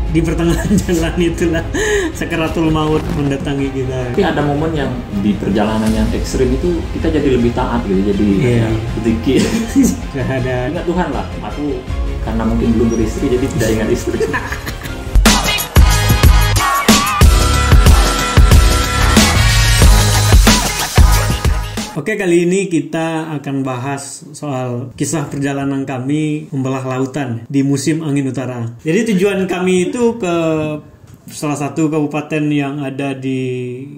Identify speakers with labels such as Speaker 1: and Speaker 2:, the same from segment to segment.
Speaker 1: di pertengahan jalan itulah sakaratul maut mendatangi kita.
Speaker 2: Tapi ada momen yang di perjalanan yang ekstrim itu kita jadi lebih taat gitu, jadi sedikit ingat Tuhan lah. Aku karena mungkin belum beristri jadi tidak ingat istri.
Speaker 1: Oke, kali ini kita akan bahas soal kisah perjalanan kami membelah lautan di musim angin utara. Jadi tujuan kami itu ke salah satu kabupaten yang ada di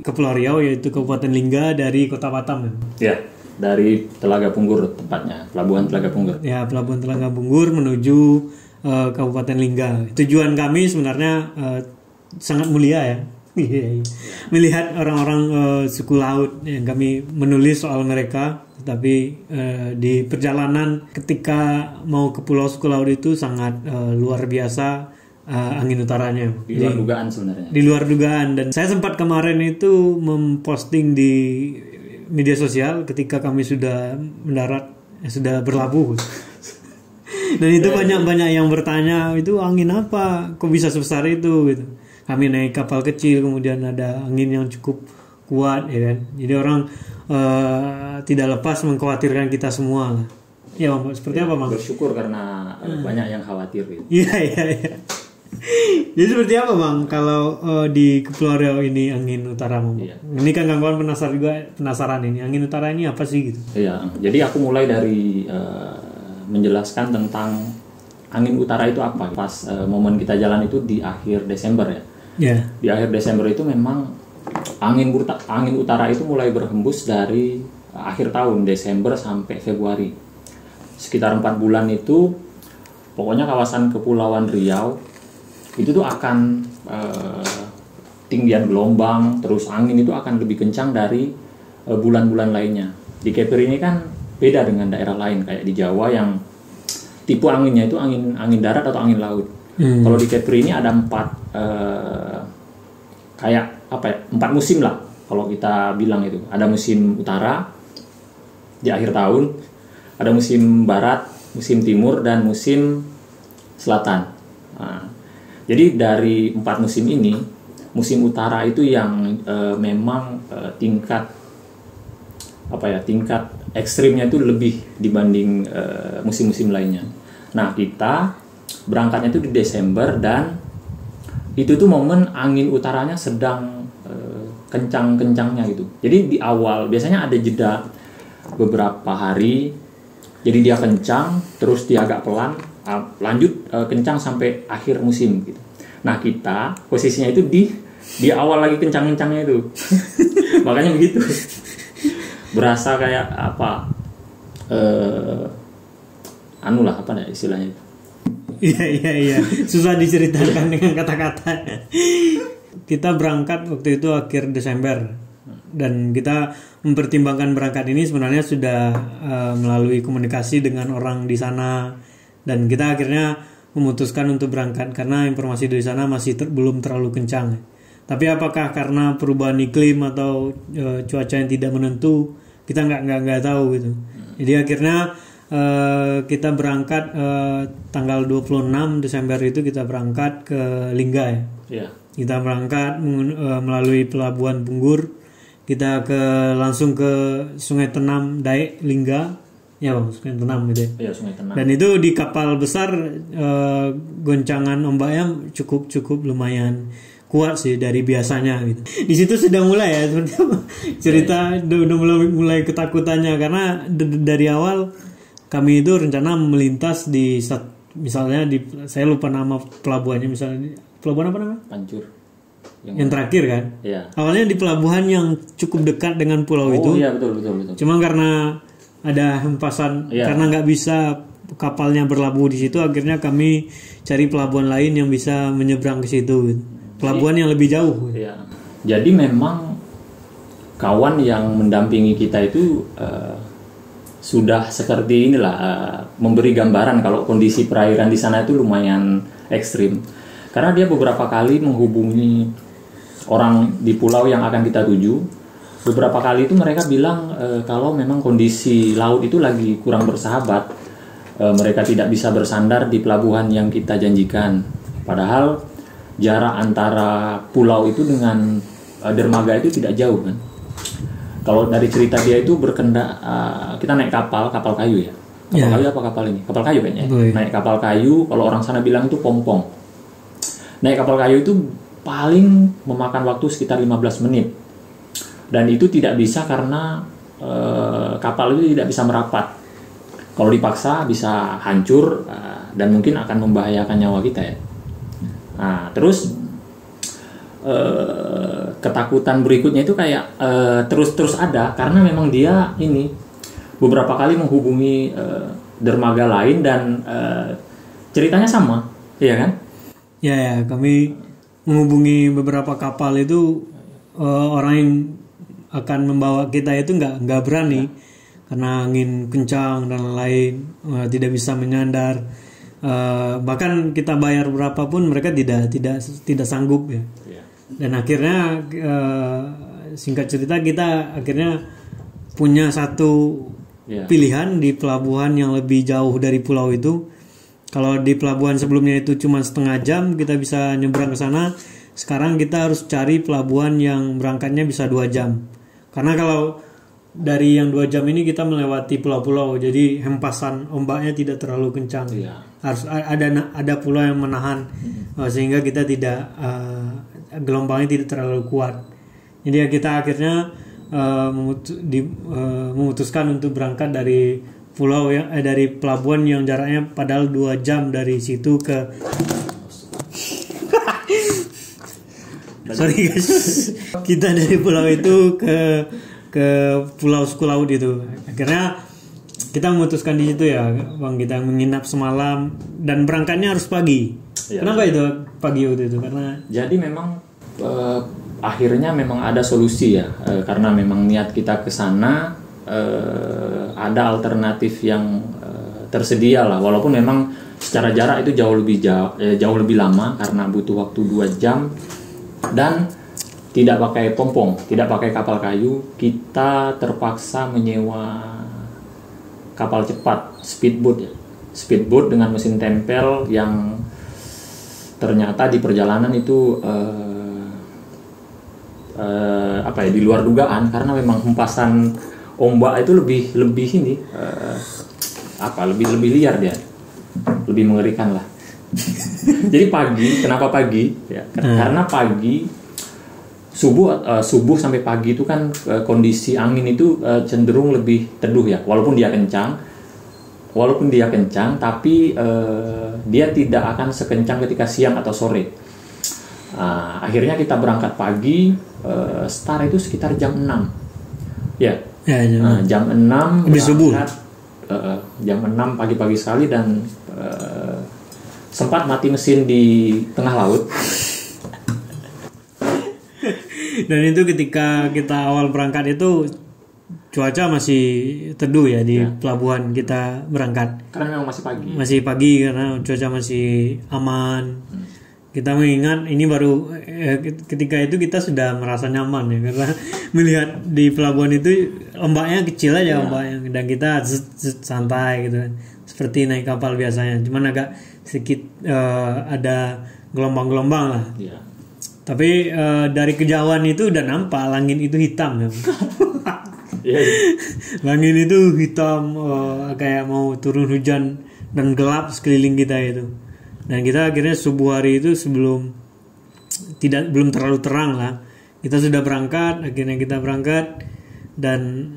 Speaker 1: Kepulauan Riau, yaitu Kabupaten Lingga dari Kota Batam.
Speaker 2: Ya, dari Telaga Punggur tepatnya, Pelabuhan Telaga Punggur.
Speaker 1: Ya, Pelabuhan Telaga Punggur menuju Kabupaten Lingga. Tujuan kami sebenarnya sangat mulia ya. Melihat orang-orang suku laut yang kami menulis soal mereka, tetapi di perjalanan ketika mau ke pulau suku laut itu sangat luar biasa angin utaranya.
Speaker 2: Di luar dugaan sebenarnya. Di
Speaker 1: luar dugaan, dan saya sempat kemarin itu memposting di media sosial ketika kami sudah mendarat, sudah berlabuh. Dan itu banyak yang bertanya, itu angin apa? Kok bisa sebesar itu gitu. Kami naik kapal kecil, kemudian ada angin yang cukup kuat, ya kan. Jadi orang tidak lepas mengkhawatirkan kita semua. Ya, Bang, seperti apa, Bang?
Speaker 2: Bersyukur karena banyak yang khawatir gitu.
Speaker 1: Iya. Jadi seperti apa, Bang, kalau di Kepulauan Riau ini angin utara, Bang? Iya. Ini kan kawan penasaran ini, angin utara ini apa sih gitu?
Speaker 2: Iya, jadi aku mulai dari menjelaskan tentang angin utara itu apa. Pas momen kita jalan itu di akhir Desember ya.
Speaker 1: Yeah.
Speaker 2: Di akhir Desember itu memang angin utara itu mulai berhembus dari akhir tahun Desember sampai Februari. Sekitar 4 bulan itu pokoknya kawasan Kepulauan Riau itu tuh akan tinggian gelombang, terus angin itu akan lebih kencang dari bulan-bulan lainnya. Di Kepri ini kan beda dengan daerah lain, kayak di Jawa yang tipe anginnya itu angin darat atau angin laut. Kalau di Kepri ini ada 4 musim lah kalau kita bilang itu. Ada musim utara di akhir tahun, ada musim barat, musim timur, dan musim selatan. Nah, jadi dari 4 musim ini, musim utara itu yang memang tingkat ekstrimnya itu lebih dibanding musim-musim lainnya. Nah, kita berangkatnya itu di Desember, dan itu tuh momen angin utaranya sedang kencang-kencangnya gitu. Jadi di awal biasanya ada jeda beberapa hari, jadi dia kencang, terus dia agak pelan, lanjut kencang sampai akhir musim gitu. Nah, kita posisinya itu di awal lagi kencang-kencangnya itu. Makanya begitu. Berasa kayak apa? Istilahnya itu.
Speaker 1: Iya. Susah diceritakan dengan kata-kata. Kita berangkat waktu itu akhir Desember, dan kita mempertimbangkan berangkat ini sebenarnya sudah melalui komunikasi dengan orang di sana, dan kita akhirnya memutuskan untuk berangkat karena informasi dari sana masih belum terlalu kencang. Tapi apakah karena perubahan iklim atau cuaca yang tidak menentu, kita nggak tahu gitu. Jadi akhirnya kita berangkat tanggal 26 Desember itu kita berangkat ke Lingga ya.
Speaker 2: Yeah.
Speaker 1: Kita berangkat melalui Pelabuhan Punggur, kita langsung ke Sungai Tenam Daek Lingga. Ya, Bang, Sungai Tenam gitu ya.
Speaker 2: Iya, Sungai Tenam.
Speaker 1: Dan itu di kapal besar goncangan ombaknya cukup lumayan kuat sih dari biasanya gitu. Di situ sudah mulai ya seperti apa cerita, udah mulai ketakutannya karena dari awal kami itu rencana melintas misalnya saya lupa nama pelabuhannya, misalnya pelabuhan apa namanya?
Speaker 2: Pancur.
Speaker 1: Yang terakhir kan?
Speaker 2: Iya.
Speaker 1: Awalnya di pelabuhan yang cukup dekat dengan pulau itu.
Speaker 2: Oh iya, betul.
Speaker 1: Cuma karena ada hempasan, karena nggak bisa kapalnya berlabuh di situ, akhirnya kami cari pelabuhan lain yang bisa menyeberang ke situ gitu. Pelabuhan yang lebih jauh.
Speaker 2: Iya. Jadi memang kawan yang mendampingi kita itu sudah seperti inilah, memberi gambaran kalau kondisi perairan di sana itu lumayan ekstrim. Karena dia beberapa kali menghubungi orang di pulau yang akan kita tuju. Beberapa kali itu mereka bilang kalau memang kondisi laut itu lagi kurang bersahabat, mereka tidak bisa bersandar di pelabuhan yang kita janjikan. Padahal jarak antara pulau itu dengan dermaga itu tidak jauh kan. Kalau dari cerita dia itu kita naik kapal kayu ya. Kapal kayu apa kapal ini? Kapal kayu kayaknya. Naik kapal kayu, kalau orang sana bilang itu pompong. Naik kapal kayu itu paling memakan waktu sekitar 15 menit. Dan itu tidak bisa karena kapal itu tidak bisa merapat. Kalau dipaksa bisa hancur dan mungkin akan membahayakan nyawa kita ya. Nah, terus ketakutan berikutnya itu kayak terus ada karena memang dia ini beberapa kali menghubungi dermaga lain dan ceritanya sama, iya kan?
Speaker 1: Ya, kami menghubungi beberapa kapal itu, orang yang akan membawa kita itu nggak berani karena angin kencang dan lain, tidak bisa menyandar. Bahkan kita bayar berapapun mereka tidak sanggup ya. Dan akhirnya singkat cerita kita akhirnya punya satu pilihan di pelabuhan yang lebih jauh dari pulau itu. Kalau di pelabuhan sebelumnya itu cuma setengah jam kita bisa nyebrang ke sana, sekarang kita harus cari pelabuhan yang berangkatnya bisa 2 jam. Karena kalau dari yang 2 jam ini kita melewati pulau-pulau, jadi hempasan ombaknya tidak terlalu kencang. Harus ada pulau yang menahan sehingga kita tidak gelombangnya tidak terlalu kuat. Jadi kita akhirnya memutuskan untuk berangkat dari pulau dari pelabuhan yang jaraknya padahal 2 jam dari situ ke sorry guys, kita dari pulau itu ke pulau Skulaud itu. Akhirnya kita memutuskan di situ ya, Bang, kita menginap semalam dan berangkatnya harus pagi. Kenapa itu pagi waktu itu? Karena
Speaker 2: jadi memang akhirnya memang ada solusi ya, karena memang niat kita ke sana, ada alternatif yang tersedia lah, walaupun memang secara jarak itu jauh lebih lama karena butuh waktu 2 jam dan tidak pakai pompong, tidak pakai kapal kayu. Kita terpaksa menyewa kapal cepat, speedboat dengan mesin tempel yang ternyata di perjalanan itu di luar dugaan karena memang hempasan ombak itu lebih ini lebih liar dia, lebih mengerikan lah. Jadi pagi, kenapa pagi? Ya, karena pagi subuh sampai pagi itu kan kondisi angin itu cenderung lebih teduh ya, walaupun dia kencang, tapi dia tidak akan sekencang ketika siang atau sore. Akhirnya kita berangkat pagi, start itu sekitar jam 6 ya. Jam 6
Speaker 1: lebih subuh.
Speaker 2: Jam 6 pagi-pagi sekali dan sempat mati mesin di tengah laut.
Speaker 1: Dan itu ketika kita awal berangkat itu cuaca masih teduh ya di pelabuhan kita berangkat.
Speaker 2: Karena memang masih pagi.
Speaker 1: Masih pagi karena cuaca masih aman. Kita mengingat ini baru ketika itu kita sudah merasa nyaman ya, karena melihat di pelabuhan itu ombaknya kecil aja ombaknya, dan kita santai gitu kan, seperti naik kapal biasanya, cuman agak sedikit ada gelombang-gelombang lah. Tapi dari kejauhan itu udah nampak langit itu hitam ya. Langit itu hitam, kayak mau turun hujan dan gelap sekeliling kita itu. Dan kita akhirnya subuh hari itu belum terlalu terang lah, kita sudah berangkat. Akhirnya kita berangkat dan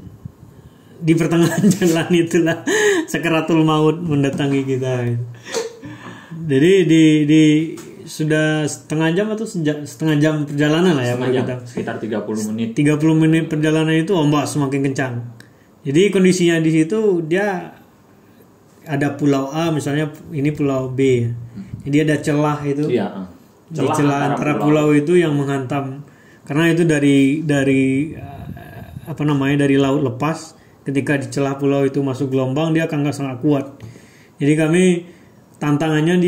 Speaker 1: di pertengahan jalan itulah sakaratul maut mendatangi kita. Jadi di sudah setengah jam atau setengah jam perjalanan lah ya kita.
Speaker 2: Sekitar 30 menit. 30
Speaker 1: menit perjalanan itu ombak semakin kencang. Jadi kondisinya di situ dia ada pulau A misalnya, ini pulau B. Jadi ada celah itu. Celah antara pulau itu yang menghantam, karena itu dari dari laut lepas. Ketika di celah pulau itu masuk gelombang, dia akan sangat kuat. Jadi kami tantangannya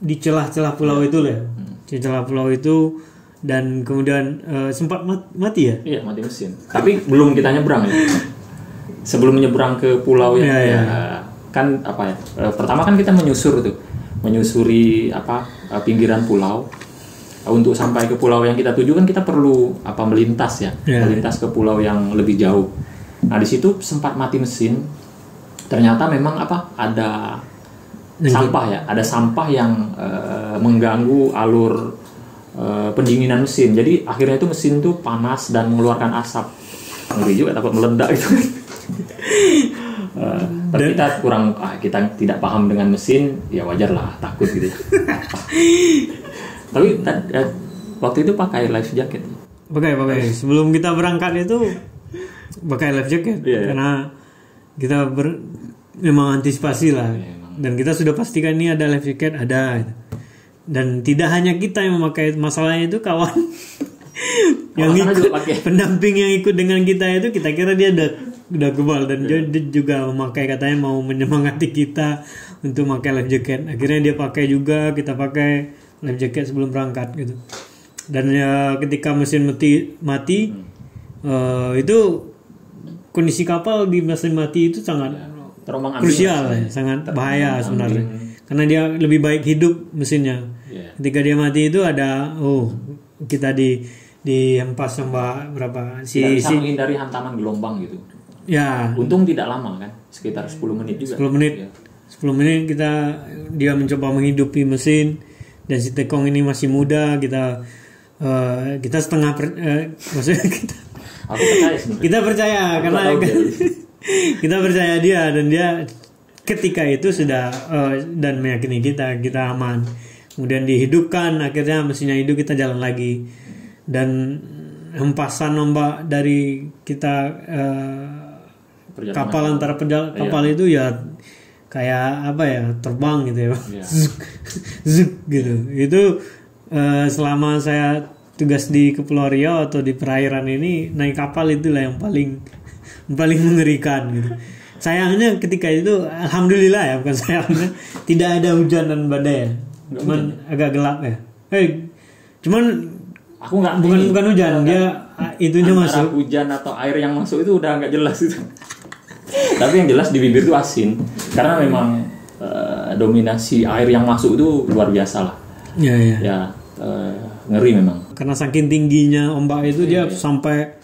Speaker 1: di celah-celah pulau itu lah. Di celah pulau itu, dan kemudian sempat mati ya?
Speaker 2: Iya, mati mesin. Tapi belum kita nyebrang ya. Sebelum menyeberang ke pulau kan pertama kan kita menyusuri pinggiran pulau. untuk sampai ke pulau yang kita tuju kan kita perlu melintas ya, melintas ke pulau yang lebih jauh. Nah di situ sempat mati mesin. Ternyata memang ada sampah ya, ada sampah yang mengganggu alur pendinginan mesin. Jadi akhirnya itu mesin tuh panas dan mengeluarkan asap. Ngeri juga, takut meledak gitu. Tapi kita tidak paham dengan mesin, ya wajar lah takut gitu. Tapi waktu itu pakai life jacket.
Speaker 1: Pakai. Sebelum kita berangkat itu pakai life jacket, karena kita memang antisipasi lah. Dan kita sudah pastikan ini ada life jacket, ada. Dan tidak hanya kita yang memakai, masalahnya itu kawan yang ikut, pendamping yang ikut dengan kita itu, kita kira dia udah kebal dan dia juga memakai, katanya mau menyemangati kita untuk pakai life jacket. Akhirnya dia pakai juga, kita pakai life jacket sebelum berangkat gitu. Dan ya ketika mesin mati itu kondisi kapal di mesin mati itu sangat krusial ya, sangat bahaya sebenarnya. Karena dia lebih baik hidup mesinnya. Ketika dia mati itu ada kita dihempas sama berapa
Speaker 2: bisa menghindari hantaman gelombang gitu.
Speaker 1: Ya.
Speaker 2: Untung tidak lama kan, sekitar 10 menit juga.
Speaker 1: 10 menit. Ya. 10 menit dia mencoba menghidupi mesin, dan si Tekong ini masih muda, kita setengah maksudnya
Speaker 2: aku percaya sebenarnya.
Speaker 1: Kita percaya karena kita percaya dia, dan dia ketika itu sudah dan meyakini kita aman. Kemudian dihidupkan, akhirnya mesinnya hidup, kita jalan lagi. Dan hempasan ombak dari kita kapal antara kapal itu ya kayak terbang gitu ya. Zuk gitu. Itu selama saya tugas di Kepulauan Riau atau di perairan ini, naik kapal itulah yang paling mengerikan gitu. Sayangnya ketika itu alhamdulillah ya, bukan sayangnya, tidak ada hujan dan badai ya. Cuman agak gelap ya. Cuman
Speaker 2: aku nggak
Speaker 1: bukan hujan, dia itunya masuk.
Speaker 2: Hujan atau air yang masuk itu udah nggak jelas itu. Tapi yang jelas di bibir itu asin, karena memang dominasi air yang masuk itu luar biasa lah. Ya, ngeri memang.
Speaker 1: Karena saking tingginya ombak itu dia sampai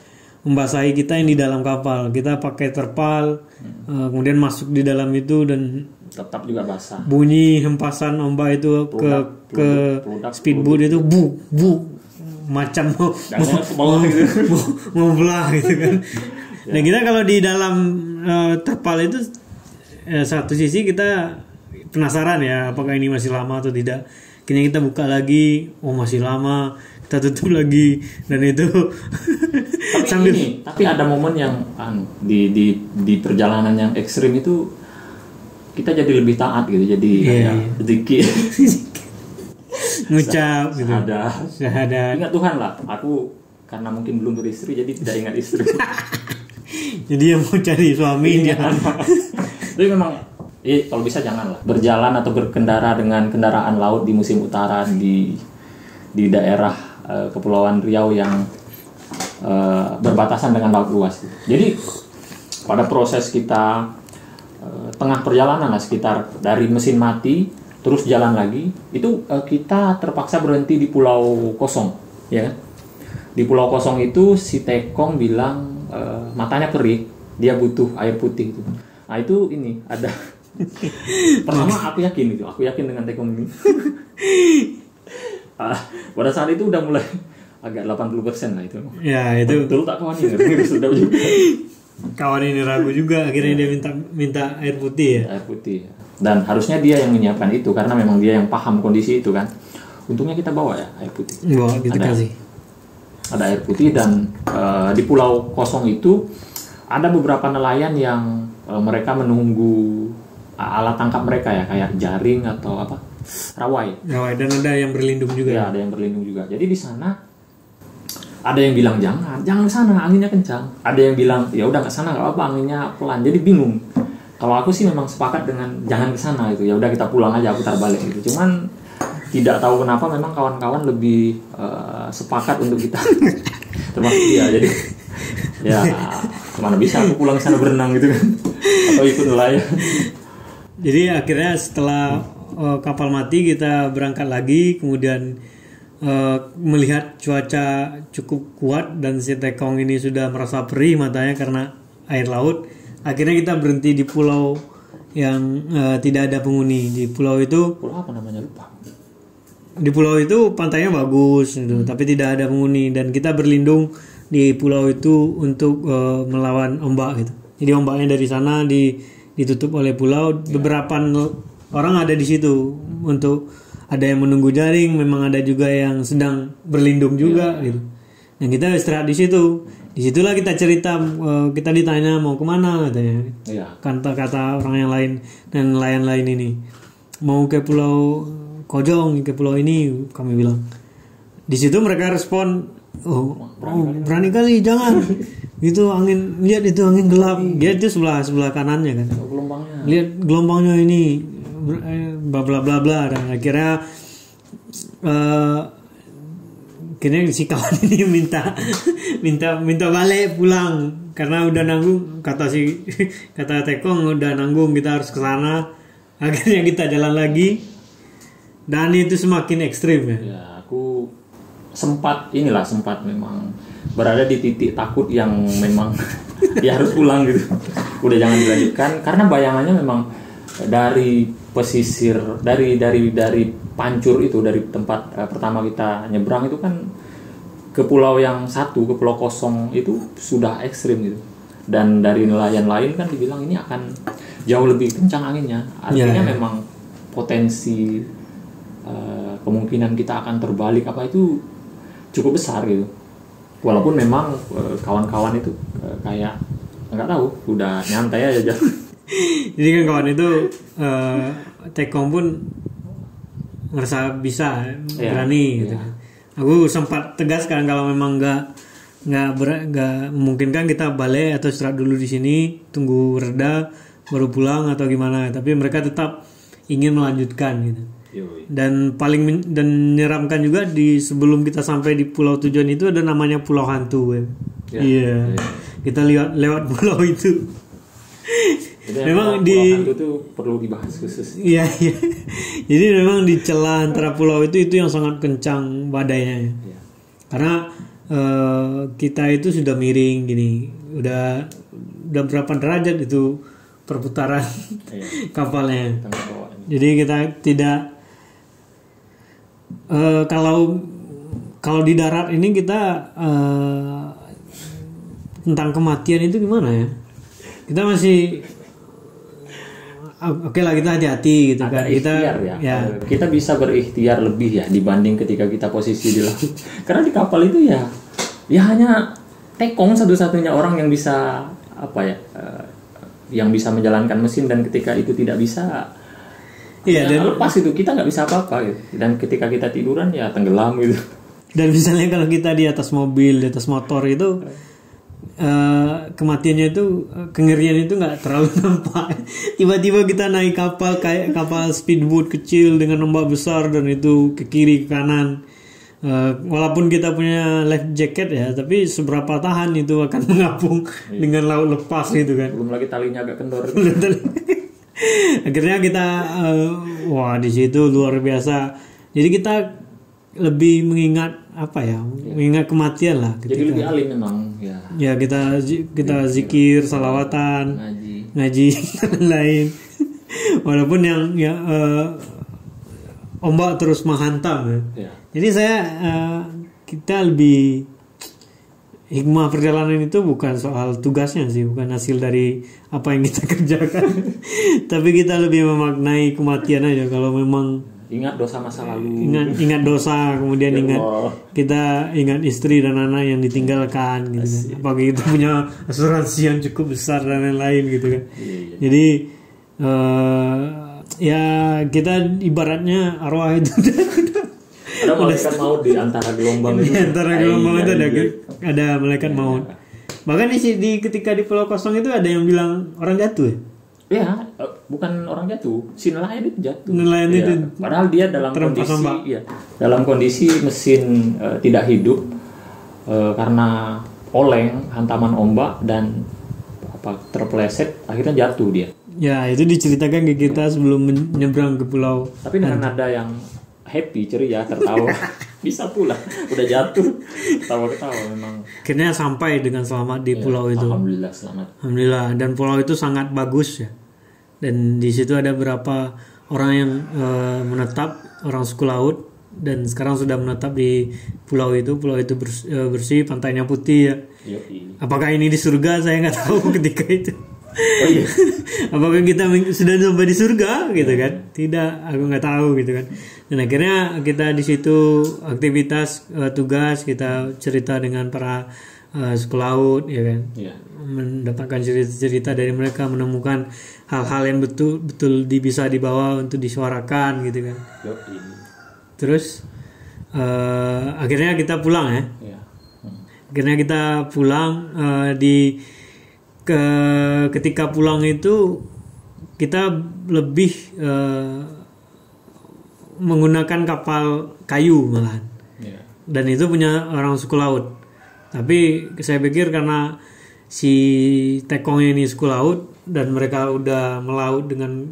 Speaker 1: membasahi kita yang di dalam kapal. Kita pakai terpal, kemudian masuk di dalam itu, dan
Speaker 2: tetap juga basah.
Speaker 1: Bunyi hempasan ombak itu ke speedboat itu bu macam mau belah gitu kan. Nah kita kalau di dalam terpal itu satu sisi kita penasaran ya, apakah ini masih lama atau tidak. Akhirnya kita buka lagi, masih lama, kita tutup lagi, dan itu
Speaker 2: tapi ada momen yang di perjalanan yang ekstrim itu kita jadi lebih taat gitu, jadi sedikit
Speaker 1: ngucap gitu.
Speaker 2: Syahadat. Ingat Tuhan lah. Aku karena mungkin belum beristri jadi tidak ingat istri.
Speaker 1: Jadi yang mau cari suaminya.
Speaker 2: Tapi memang kalau bisa janganlah berjalan atau berkendara dengan kendaraan laut di musim utara di daerah Kepulauan Riau yang berbatasan dengan laut luas. Jadi pada proses kita tengah perjalanan lah, sekitar dari mesin mati terus jalan lagi, itu kita terpaksa berhenti di Pulau Kosong, ya. Di Pulau Kosong itu si Tekong bilang matanya perih, dia butuh air putih itu. Nah itu ini ada. Pertama aku yakin dengan Tekong ini. Pada saat itu udah mulai agak 80% lah itu.
Speaker 1: Ya itu.
Speaker 2: Betul tak kawan ini sudah juga.
Speaker 1: Kawan ini ragu juga, akhirnya dia minta air putih ya.
Speaker 2: Air putih. Dan harusnya dia yang menyiapkan itu karena memang dia yang paham kondisi itu kan. Untungnya kita bawa ya air putih.
Speaker 1: Bawa gitu kasih.
Speaker 2: Ada air putih, dan di Pulau Kosong itu ada beberapa nelayan yang mereka menunggu alat tangkap mereka ya, kayak jaring atau rawai,
Speaker 1: dan ada yang berlindung juga.
Speaker 2: Ya, ada yang berlindung juga. Jadi di sana ada yang bilang jangan ke sana, anginnya kencang. Ada yang bilang ya udah ke sana enggak apa-apa, anginnya pelan. Jadi bingung. Kalau aku sih memang sepakat dengan jangan ke sana itu. Ya udah kita pulang aja, putar balik gitu. Cuman tidak tahu kenapa memang kawan-kawan lebih sepakat untuk kita termasuk dia. Jadi ya kemana bisa aku pulang ke sana berenang gitu kan, atau ikut nelayan.
Speaker 1: Jadi akhirnya setelah kapal mati kita berangkat lagi, kemudian melihat cuaca cukup kuat dan si Tekong ini sudah merasa perih matanya karena air laut, akhirnya kita berhenti di pulau yang tidak ada penghuni. Di pulau itu,
Speaker 2: Pulau apa namanya lupa.
Speaker 1: di pulau itu pantainya bagus gitu, tapi tidak ada penghuni, dan kita berlindung di pulau itu untuk melawan ombak gitu. Jadi ombaknya dari sana ditutup oleh pulau. Beberapa orang ada di situ untuk ada yang menunggu jaring, memang ada juga yang sedang berlindung juga gitu. Dan kita istirahat di situ. Disitulah kita cerita, kita ditanya mau kemana katanya. Kata-kata orang yang lain dan nelayan lain ini mau ke Pulau Kojong, ke pulau ini, kami bilang. Di situ mereka respon, berani kali, jangan. Itu angin, lihat itu angin gelap. Dia itu sebelah kanannya kan.
Speaker 2: Gelombangnya.
Speaker 1: Lihat gelombangnya ini, bla bla bla bla. Dan akhirnya si kawan ini minta balik pulang karena udah nanggung. Kata Tekong udah nanggung, kita harus ke sana. Akhirnya kita jalan lagi, dan itu semakin ekstrim ya.
Speaker 2: Ya, aku sempat memang berada di titik takut yang memang ya harus pulang gitu. Udah jangan dilanjutkan karena bayangannya memang dari pesisir, dari Pancur itu, dari tempat pertama kita nyebrang itu kan ke pulau yang satu, ke pulau kosong itu sudah ekstrim gitu. Dan dari nelayan lain kan dibilang ini akan jauh lebih kencang anginnya. Artinya memang potensi kemungkinan kita akan terbalik apa itu cukup besar gitu. Walaupun memang kawan-kawan itu kayak nggak tahu, udah nyantai aja.
Speaker 1: Jadi kan kawan itu Tekong pun ngerasa bisa, berani gitu. Aku sempat tegaskan kalau memang nggak memungkinkan kita balik atau istirahat dulu di sini, tunggu reda baru pulang atau gimana. Tapi mereka tetap ingin melanjutkan gitu. Dan dan menyeramkan juga, di sebelum kita sampai di pulau tujuan itu ada namanya Pulau Hantu. Iya. Kita lewat pulau itu.
Speaker 2: Jadi memang di Pulau Hantu itu perlu dibahas khusus.
Speaker 1: Iya. Jadi memang di celah antara pulau itu yang sangat kencang badainya. Ya. Karena kita itu sudah miring gini. Udah berapa derajat itu perputaran kapalnya. Jadi kita tidak kalau di darat ini kita tentang kematian itu gimana ya? Kita masih oke lah, kita hati-hati gitu kan.
Speaker 2: Kita bisa berikhtiar lebih ya dibanding ketika kita posisi di laut. Karena di kapal itu ya hanya Tekong satu-satunya orang yang bisa yang bisa menjalankan mesin, dan ketika itu tidak bisa dan lepas itu kita nggak bisa apa-apa gitu. Dan ketika kita tiduran ya tenggelam gitu.
Speaker 1: Dan misalnya kalau kita di atas mobil, di atas motor itu kematiannya itu, kengerian itu nggak terlalu nampak. Tiba-tiba kita naik kapal kayak kapal speedboat kecil dengan ombak besar, dan itu ke kiri ke kanan. Walaupun kita punya life jacket ya, tapi seberapa tahan itu akan mengapung dengan laut lepas gitu kan.
Speaker 2: Belum lagi talinya agak kendor.
Speaker 1: Akhirnya kita di situ luar biasa. Jadi kita lebih mengingat mengingat kematian lah.
Speaker 2: Jadi lebih alim memang ya.
Speaker 1: Ya kita zikir, salawatan, ngaji dan lain. Walaupun yang ombak terus menghantam ya. Jadi kita lebih, hikmah perjalanan itu bukan soal tugasnya sih, bukan hasil dari apa yang kita kerjakan. Tapi kita lebih memaknai kematian aja. Kalau memang
Speaker 2: ingat dosa masa lalu,
Speaker 1: ingat dosa, kemudian kita ingat istri dan anak yang ditinggalkan gitu kan. Apalagi kita punya asuransi yang cukup besar dan lain-lain gitu kan. Jadi kita ibaratnya arwah itu
Speaker 2: ada malaikat maut di antara gelombang itu.
Speaker 1: Di antara gelombang itu ada malaikat maut. Bahkan ketika di Pulau Kosong itu ada yang bilang orang jatuh ya?
Speaker 2: Ya, bukan orang jatuh, si nelayan itu jatuh.
Speaker 1: Nelayan itu.
Speaker 2: Padahal dia dalam kondisi mesin tidak hidup karena oleng, hantaman ombak dan terpeleset, akhirnya jatuh dia.
Speaker 1: Ya, itu diceritakan ke kita sebelum menyeberang ke pulau.
Speaker 2: Tapi dengan nada yang happy, ceria, tertawa. bisa pula udah jatuh ketawa-ketawa memang.
Speaker 1: Akhirnya sampai dengan selamat di pulau itu.
Speaker 2: Alhamdulillah selamat.
Speaker 1: Alhamdulillah, dan pulau itu sangat bagus ya. Dan di situ ada beberapa orang yang menetap, orang suku laut, dan sekarang sudah menetap di pulau itu. Pulau itu bersih, pantainya putih ya.
Speaker 2: Yoi.
Speaker 1: Apakah ini di surga? Saya nggak tahu ketika itu.
Speaker 2: Oh iya.
Speaker 1: Apakah kita sudah sampai di surga gitu kan? Tidak, aku nggak tahu gitu kan. Dan akhirnya kita di situ aktivitas tugas, kita cerita dengan para suku laut ya kan.
Speaker 2: Iya.
Speaker 1: Mendapatkan cerita-cerita dari mereka, menemukan hal-hal yang betul bisa dibawa untuk disuarakan gitu kan.
Speaker 2: Yoi.
Speaker 1: Terus akhirnya kita pulang ya.
Speaker 2: Iya.
Speaker 1: Akhirnya kita pulang ketika pulang itu kita lebih menggunakan kapal kayu malahan.
Speaker 2: Iya.
Speaker 1: Dan itu punya orang suku laut. Tapi saya pikir karena si tekongnya ini suku laut dan mereka udah melaut dengan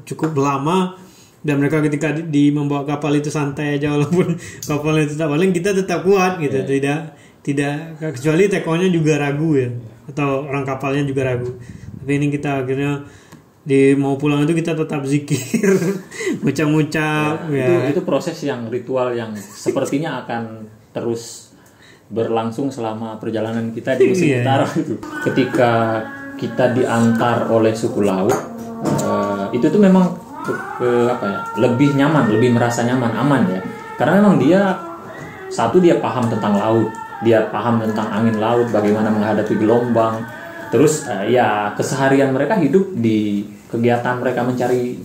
Speaker 1: cukup lama, dan mereka ketika membawa kapal itu santai aja walaupun kapalnya tetap paling kita tetap kuat gitu. Tidak kecuali tekongnya juga ragu ya, atau orang kapalnya juga ragu. Tapi ini kita akhirnya mau pulang itu kita tetap zikir, ngucap-ngucap ya.
Speaker 2: Itu proses yang ritual yang sepertinya akan terus berlangsung selama perjalanan kita di musim utara itu. Ketika kita diantar oleh suku laut, itu tuh memang lebih nyaman, lebih merasa nyaman, aman ya. Karena memang dia paham tentang laut, dia paham tentang angin laut, bagaimana menghadapi gelombang. Terus ya keseharian mereka hidup di kegiatan mereka mencari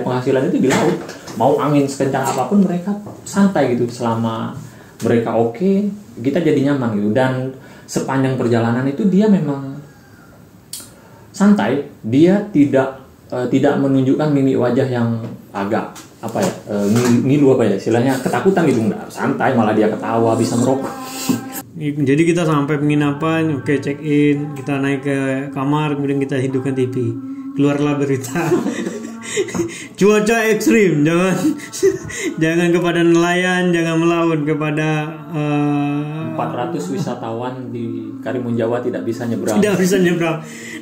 Speaker 2: penghasilan itu di laut. Mau angin sekencang apapun mereka santai gitu, selama mereka oke, kita jadi nyaman gitu. Dan sepanjang perjalanan itu dia memang santai, dia tidak menunjukkan mimik wajah yang agak ngilu istilahnya ketakutan gitu, enggak, santai, malah dia ketawa, bisa merokok.
Speaker 1: Jadi kita sampai penginapan, check in, kita naik ke kamar, kemudian kita hidupkan TV, keluarlah berita cuaca ekstrim, jangan kepada nelayan, jangan melaut, kepada
Speaker 2: 400 wisatawan di Karimun Jawa tidak bisa nyebrang.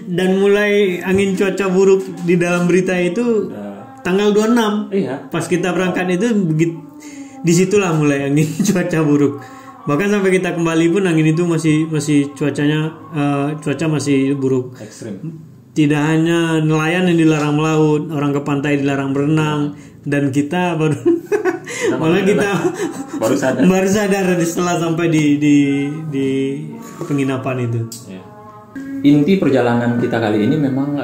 Speaker 1: Dan mulai angin cuaca buruk di dalam berita itu tanggal 26.
Speaker 2: Iya.
Speaker 1: Pas kita berangkat itu disitulah mulai angin cuaca buruk. Bahkan sampai kita kembali pun angin itu masih cuaca masih buruk.
Speaker 2: Ekstrim.
Speaker 1: Tidak hanya nelayan yang dilarang melaut, orang ke pantai dilarang berenang, dan kita baru sadar setelah sampai di penginapan itu.
Speaker 2: Ya. Inti perjalanan kita kali ini memang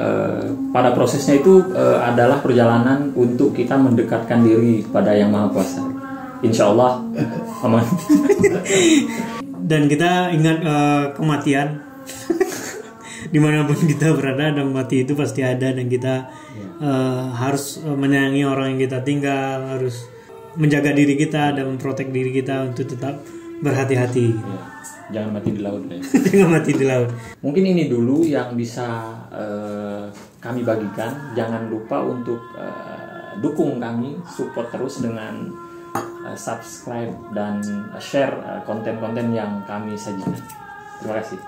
Speaker 2: pada prosesnya itu adalah perjalanan untuk kita mendekatkan diri pada Yang Maha Kuasa. Insya Allah aman.
Speaker 1: Dan kita ingat kematian. Dimanapun kita berada, dan mati itu pasti ada, dan kita harus menyayangi orang yang kita tinggal, harus menjaga diri kita dan memprotek diri kita untuk tetap berhati-hati.
Speaker 2: Ya, jangan mati di laut ya.
Speaker 1: Jangan mati di laut.
Speaker 2: Mungkin ini dulu yang bisa kami bagikan. Jangan lupa untuk dukung kami, support terus dengan subscribe dan share konten-konten yang kami sajikan. Terima kasih.